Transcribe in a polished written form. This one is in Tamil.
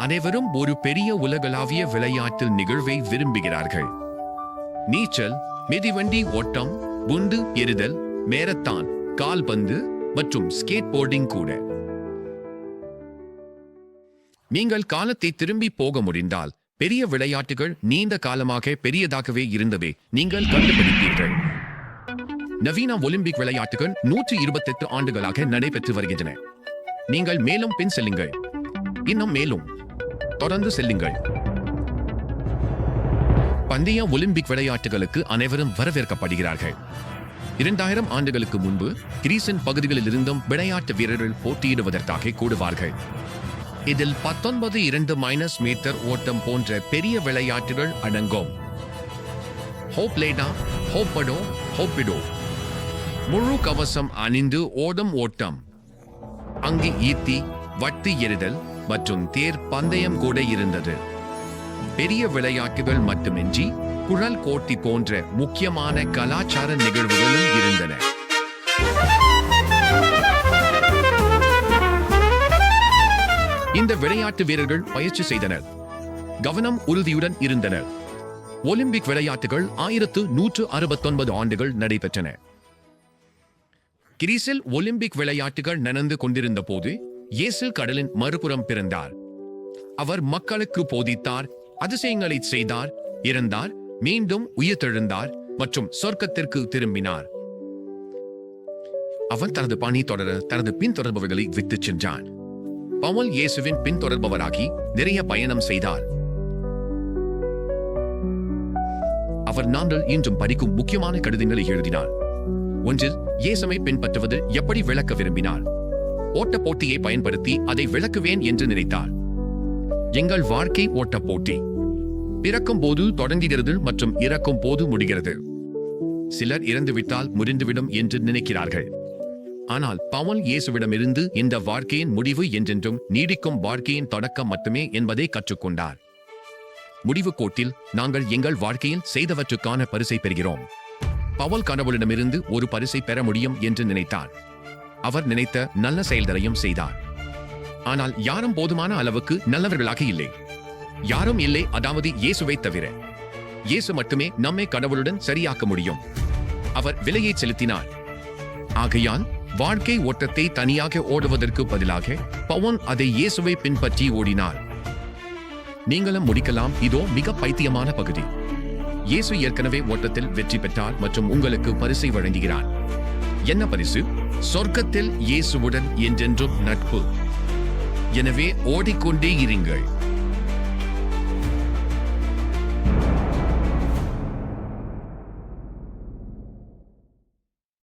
அனைவரும் ஒரு பெரிய உலகளாவிய விளையாட்டு நிகழ்வை விரும்புகிறார்கள். நீச்சல், மிதிவண்டி ஓட்டம், குண்டு எறிதல், மேரத்தான், கால்பந்து மற்றும் ஸ்கேட் போர்டிங் கூட. நீங்கள் காலத்தை திரும்பி போக முடிந்தால் பெரிய விளையாட்டுகள் நீண்ட காலமாக பெரியதாகவே இருந்தவை நீங்கள் கண்டுபிடிப்பீர்கள். நவீன ஒலிம்பிக் விளையாட்டுகள் 128 ஆண்டுகளாக நடைபெற்று வருகின்றன. நீங்கள் மேலும் பின் செல்லுங்கள், இன்னும் மேலும் தொடர்ந்து செல்லுங்கள். பந்தய ஒலிம்பிக் விளையாட்டுகளுக்கு அனைவரும் வரவேற்கப்படுகிறார்கள். 2000 ஆண்டுகளுக்கு முன்பு கிரீஸின் பகுதிகளில் இருந்தும் விளையாட்டு வீரர்கள் போட்டியிடுவதற்காக கூடுவார்கள். இதில் 19 மீட்டர் ஓட்டம் போன்ற பெரிய விளையாட்டுகள் அடங்கும். ஹோப்லேடா, ஹோப்படோ, ஹோப்பிடோ, முழு கவசம் அணிந்து ஓடும் ஓட்டம், அங்கு ஈட்டி, வட்டு எறிதல் மற்றும் தேர் பந்தயம் கூட இருந்தது. பெரிய விளையாட்டுகள் மட்டுமின்றி குழல் கோட்டி போன்ற முக்கியமான கலாச்சார நிகழ்வுகளும் இருந்தன. இந்த விளையாட்டு வீரர்கள் பயிற்சி செய்தனர், கவனம் உறுதியுடன் இருந்தனர். ஒலிம்பிக் விளையாட்டுகள் 1169 ஆண்டுகள் நடைபெற்றன. கிரீஸில் ஒலிம்பிக் விளையாட்டுகள் நடந்து கொண்டிருந்த போது இயேசு கடலின் மறுபுறம் பிறந்தார். அவர் மக்களுக்கு போதித்தார், அதிசயங்களை செய்தார், இறந்தார், மீண்டும் உயிர்த்தெழுந்தார் மற்றும் சொர்க்கத்திற்கு திரும்பினார். அவர் தனது பணி தொடர தனது பின்தொடர்பவர்களை விட்டுச் சென்றார். பவுல் இயேசுவின் பின்தொடர்பவராகி நிறைய பயணம் செய்தார். அவர் நாங்கள் இன்றும் படிக்கும் முக்கியமான கடிதங்களை எழுதினார். ஒன்றில் இயேசுவை பின்பற்றுவது எப்படி விளக்க விரும்பினார். ஓட்ட போட்டியை பயன்படுத்தி அதை விளக்குவேன் என்று நினைத்தார். எங்கள் வாழ்க்கை ஓட்ட போட்டி. பிறக்கும் போது தொடங்குகிறது மற்றும் இறக்கும் போது முடிகிறது. சிலர் இறந்துவிட்டால் முடிந்துவிடும் என்று நினைக்கிறார்கள். ஆனால் பவுல் இயேசுவிடமிருந்து இந்த வாழ்க்கையின் முடிவு என்றென்றும் நீடிக்கும் வாழ்க்கையின் தொடக்கம் மட்டுமே என்பதை கற்றுக்கொண்டார். முடிவு கோட்டில் நாங்கள் எங்கள் வாழ்க்கையில் செய்தவற்றுக்கான பரிசை பெறுகிறோம். பவுல் கடவுளிடமிருந்து ஒரு பரிசை பெற முடியும் என்று நினைத்தார். அவர் நினைத்த நல்ல செயல்களையும் செய்தார். ஆனால் யாரும் போதுமான அளவுக்கு நல்லவர்களாக இல்லை. யாரும் இல்லை, அதாவது இயேசுவை தவிர. இயேசு மட்டுமே நம்மை கடவுளுடன் சரியாக்க முடியும். அவர் விலையை செலுத்தினார். ஆகையால் வாழ்க்கை ஓட்டத்தை தனியாக ஓடுவதற்கு பதிலாக பவுல் அதை இயேசுவை பின்பற்றி ஓடினார். நீங்களும் முடிக்கலாம். இதோ மிக பைத்தியமான பகுதி. இயேசு ஏற்கனவே ஓட்டத்தில் வெற்றி பெற்றார் மற்றும் உங்களுக்கு பரிசை வழங்குகிறார். என்ன பரிசு? சொர்க்கத்தில் இயேசுவுடன் என்றென்றும் நட்பு. எனவே ஓடிக்கொண்டே இருங்கள்.